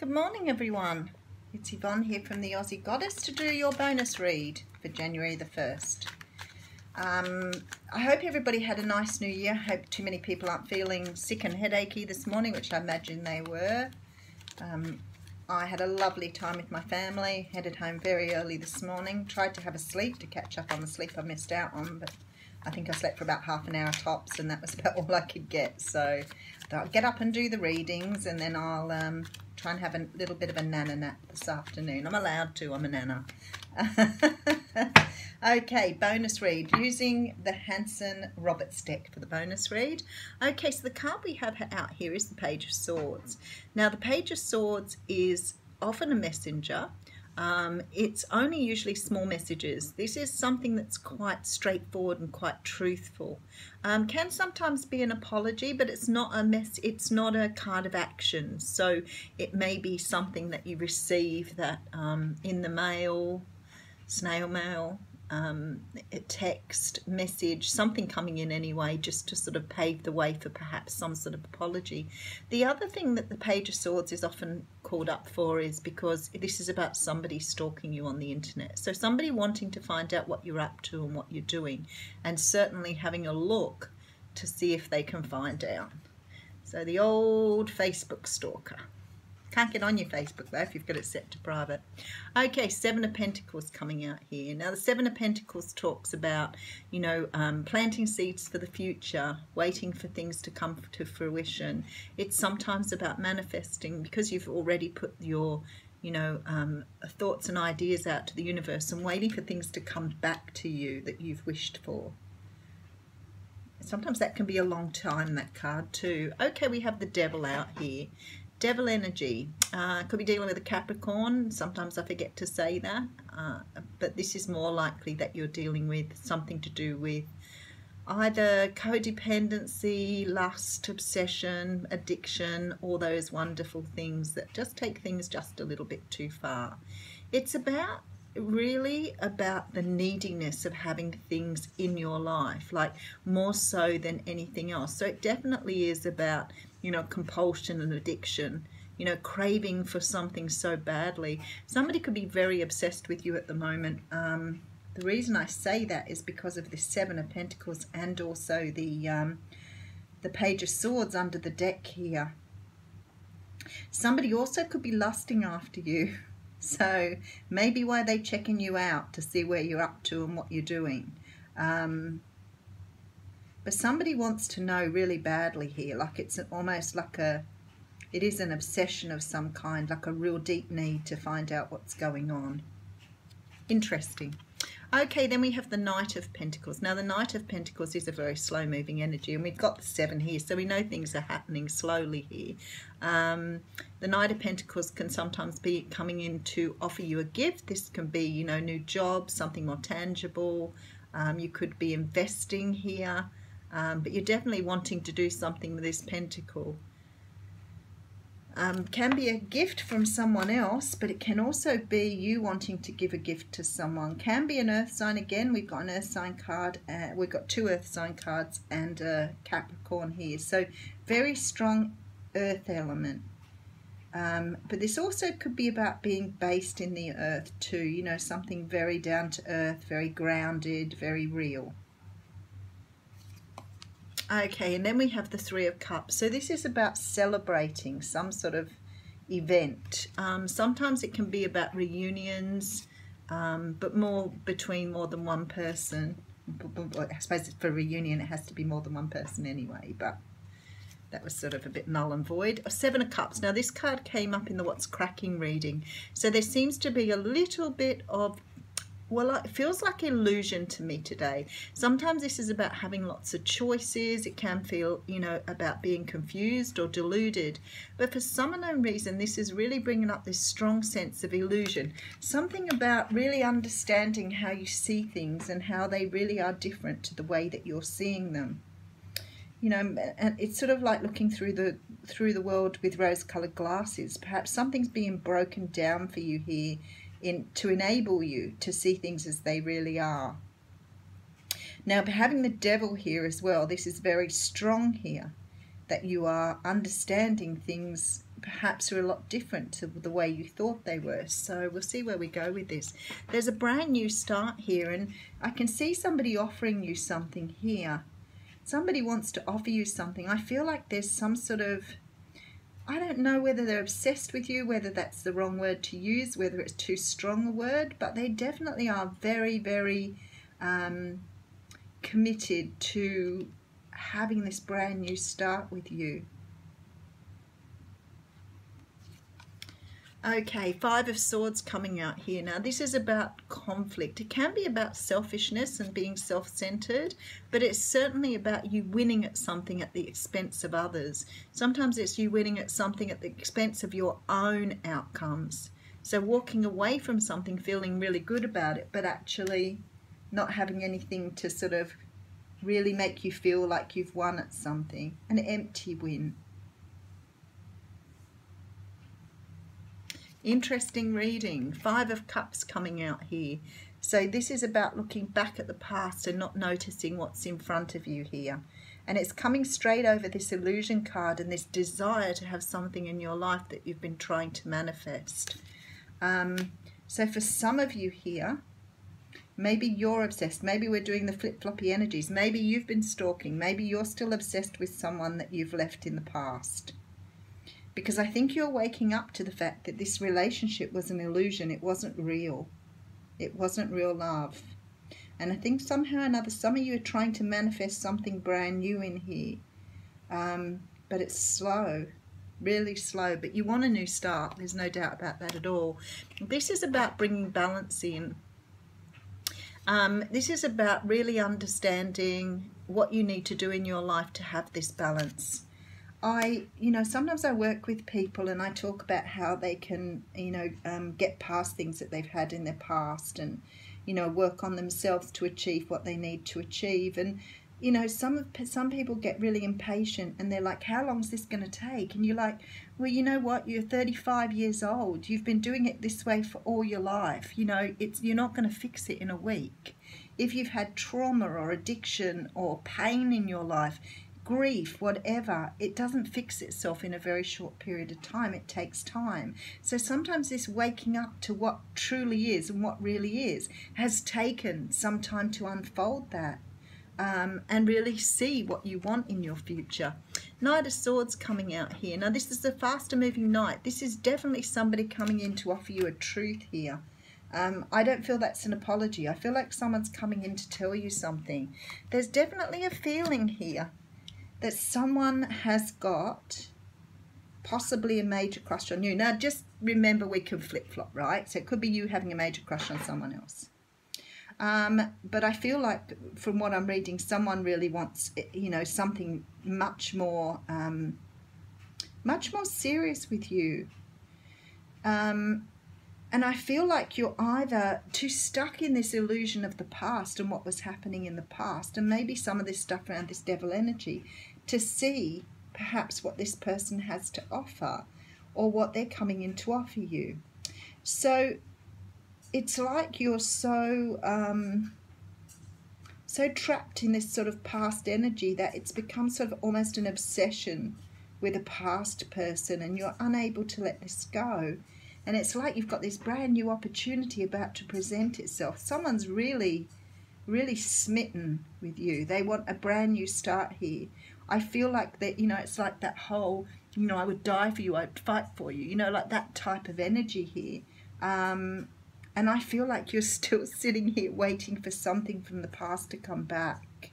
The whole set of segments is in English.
Good morning everyone, it's Yvonne here from the Aussie Goddess to do your bonus read for January the 1st. I hope everybody had a nice new year. I hope too many people aren't feeling sick and headachy this morning, which I imagine they were. I had a lovely time with my family, headed home very early this morning, tried to have a sleep to catch up on the sleep I missed out on, but I think I slept for about half an hour tops and that was about all I could get. So I'll get up and do the readings and then I'll try and have a little bit of a nana nap this afternoon. I'm allowed to, I'm a nana. Okay, bonus read using the Hanson Roberts deck for the bonus read. Okay, so the card we have out here is the Page of Swords. Now the Page of Swords is often a messenger. It's only usually small messages. This is something that's quite straightforward and quite truthful. Can sometimes be an apology, but it's not it's not a card of action. So it may be something that you receive that in the mail, snail mail, a text message, something coming in anyway, just to sort of pave the way for perhaps some sort of apology. The other thing that the Page of Swords is often called up for is because this is about somebody stalking you on the internet. So somebody wanting to find out what you're up to and what you're doing, and certainly having a look to see if they can find out. So the old Facebook stalker. Can't get on your Facebook though if you've got it set to private. Okay, Seven of Pentacles coming out here. Now the Seven of Pentacles talks about, you know, planting seeds for the future, waiting for things to come to fruition. It's sometimes about manifesting because you've already put your, you know, thoughts and ideas out to the universe and waiting for things to come back to you that you've wished for. Sometimes that can be a long time, that card too. Okay, we have the Devil out here. Devil energy, could be dealing with a Capricorn. Sometimes I forget to say that, but this is more likely that you're dealing with something to do with either codependency, lust, obsession, addiction, all those wonderful things that just take things just a little bit too far. It's about really about the neediness of having things in your life, like more so than anything else. So it definitely is about, you know, compulsion and addiction, you know, craving for something so badly. Somebody could be very obsessed with you at the moment. The reason I say that is because of the Seven of Pentacles and also the Page of Swords under the deck here. Somebody also could be lusting after you. So maybe why they're checking you out to see where you're up to and what you're doing. But somebody wants to know really badly here, like it's almost like it is an obsession of some kind, like a real deep need to find out what's going on. Interesting. Okay, then we have the Knight of Pentacles. Now the Knight of Pentacles is a very slow moving energy, and we've got the 7 here, so we know things are happening slowly here. The Knight of Pentacles can sometimes be coming in to offer you a gift. This can be, you know, new job, something more tangible. You could be investing here, but you're definitely wanting to do something with this pentacle. Can be a gift from someone else, but it can also be you wanting to give a gift to someone. Can be an earth sign again. We've got an earth sign card. We've got 2 earth sign cards and a Capricorn here. So very strong earth element. But this also could be about being based in the earth too. You know, something very down to earth, very grounded, very real. Okay, and then we have the 3 of Cups. So this is about celebrating some sort of event. Sometimes it can be about reunions, but more between more than one person. I suppose for a reunion it has to be more than one person anyway, but that was sort of a bit null and void. 7 of Cups. Now this card came up in the What's Cracking reading. So there seems to be a little bit of, well, it feels like illusion to me today. Sometimes this is about having lots of choices. It can feel, you know, about being confused or deluded. But for some unknown reason, this is really bringing up this strong sense of illusion. Something about really understanding how you see things and how they really are different to the way that you're seeing them. You know, and it's sort of like looking through the world with rose-colored glasses. Perhaps something's being broken down for you here to enable you to see things as they really are. Now, having the Devil here as well, this is very strong here, that you are understanding things perhaps are a lot different to the way you thought they were. So we'll see where we go with this. There's a brand new start here, and I can see somebody offering you something here. Somebody wants to offer you something. I feel like there's some sort of, I don't know whether they're obsessed with you, whether that's the wrong word to use, whether it's too strong a word, but they definitely are very, very committed to having this brand new start with you. Okay, Five of Swords coming out here. Now, this is about conflict. It can be about selfishness and being self-centered, but it's certainly about you winning at something at the expense of others. Sometimes it's you winning at something at the expense of your own outcomes. So walking away from something, feeling really good about it, but actually not having anything to sort of really make you feel like you've won at something. An empty win. Interesting reading. Five of Cups coming out here. So this is about looking back at the past and not noticing what's in front of you here. And it's coming straight over this illusion card and this desire to have something in your life that you've been trying to manifest. So for some of you here, maybe you're obsessed. Maybe we're doing the flip-floppy energies. Maybe you've been stalking. Maybe you're still obsessed with someone that you've left in the past. Because I think you're waking up to the fact that this relationship was an illusion. It wasn't real. It wasn't real love. And I think somehow or another, some of you are trying to manifest something brand new in here. But it's slow, really slow. But you want a new start. There's no doubt about that at all. This is about bringing balance in. This is about really understanding what you need to do in your life to have this balance. Sometimes I work with people and I talk about how they can, get past things that they've had in their past and, work on themselves to achieve what they need to achieve. And, some people get really impatient and they're like, how long is this going to take? And you're like, well, you know what? You're 35 years old. You've been doing it this way for all your life. You're not going to fix it in a week. If you've had trauma or addiction or pain in your life, grief, whatever, it doesn't fix itself in a very short period of time. It takes time. So sometimes this waking up to what truly is and what really is has taken some time to unfold that and really see what you want in your future. Knight of Swords coming out here. Now this is a faster moving knight. This is definitely somebody coming in to offer you a truth here. I don't feel that's an apology. I feel like someone's coming in to tell you something. There's definitely a feeling here that someone has got possibly a major crush on you. Now, just remember we can flip-flop, right? So it could be you having a major crush on someone else. But I feel like, from what I'm reading, someone really wants, something much more serious with you. And I feel like you're either too stuck in this illusion of the past and what was happening in the past, and maybe some of this stuff around this devil energy, to see perhaps what this person has to offer or what they're coming in to offer you. So it's like you're so trapped in this sort of past energy that it's become sort of almost an obsession with a past person, and you're unable to let this go. And it's like you've got this brand new opportunity about to present itself. Someone's really, really smitten with you. They want a brand new start here. I feel like that, it's like that whole, I would die for you, I'd fight for you, like that type of energy here. And I feel like you're still sitting here waiting for something from the past to come back,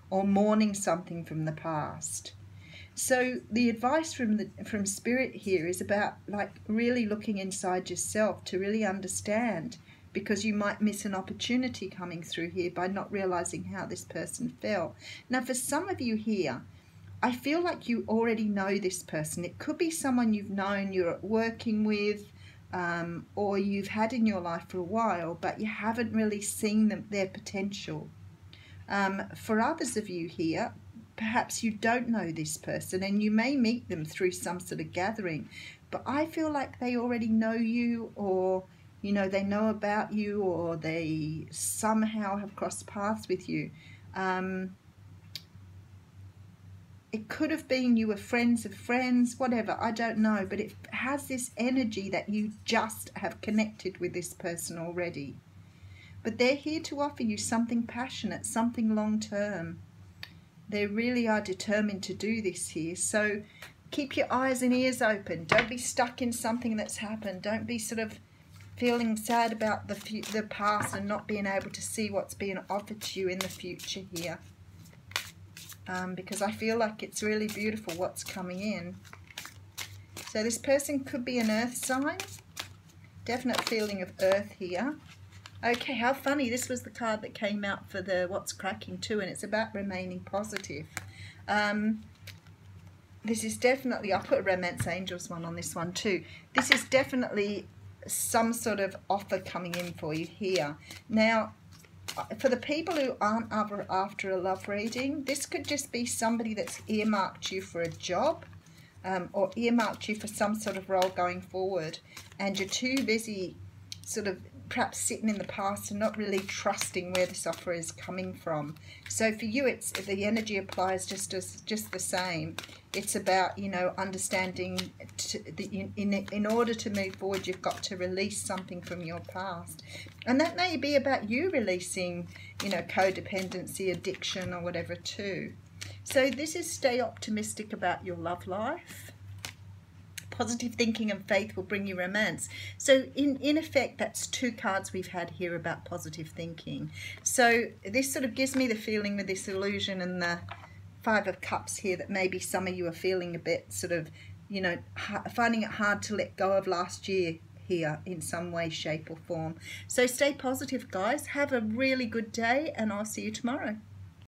or mourning something from the past. So the advice from Spirit here is about really looking inside yourself to really understand, because you might miss an opportunity coming through here by not realizing how this person felt. Now, for some of you here, I feel like you already know this person. It could be someone you've known, you're working with, or you've had in your life for a while, but you haven't really seen their potential. For others of you here, perhaps you don't know this person and you may meet them through some sort of gathering, but I feel like they already know you, or they know about you, or they somehow have crossed paths with you. it could have been you were friends of friends, whatever, I don't know, but it has this energy that you just have connected with this person already. But they're here to offer you something passionate, something long-term. They really are determined to do this here. So keep your eyes and ears open. Don't be stuck in something that's happened. Don't be sort of feeling sad about the past and not being able to see what's being offered to you in the future here. Because I feel like it's really beautiful what's coming in. So this person could be an earth sign. Definite feeling of earth here. Okay, how funny. This was the card that came out for the What's Cracking too, and it's about remaining positive. This is definitely, I'll put a Romance Angels one on this one too. This is definitely some sort of offer coming in for you here. Now, for the people who aren't after a love reading, this could just be somebody that's earmarked you for a job, or earmarked you for some sort of role going forward, and you're too busy sort of perhaps sitting in the past and not really trusting where this offer is coming from. So for you, it's the energy applies just the same. It's about, you know, understanding in order to move forward, you've got to release something from your past, and that may be about you releasing, you know, codependency, addiction, or whatever too. So this is stay optimistic about your love life. Positive thinking and faith will bring you romance. So in effect, that's two cards we've had here about positive thinking. So this sort of gives me the feeling with this illusion and the Five of Cups here that maybe some of you are feeling a bit sort of, you know, finding it hard to let go of last year here in some way, shape or form. So stay positive, guys. Have a really good day, and I'll see you tomorrow.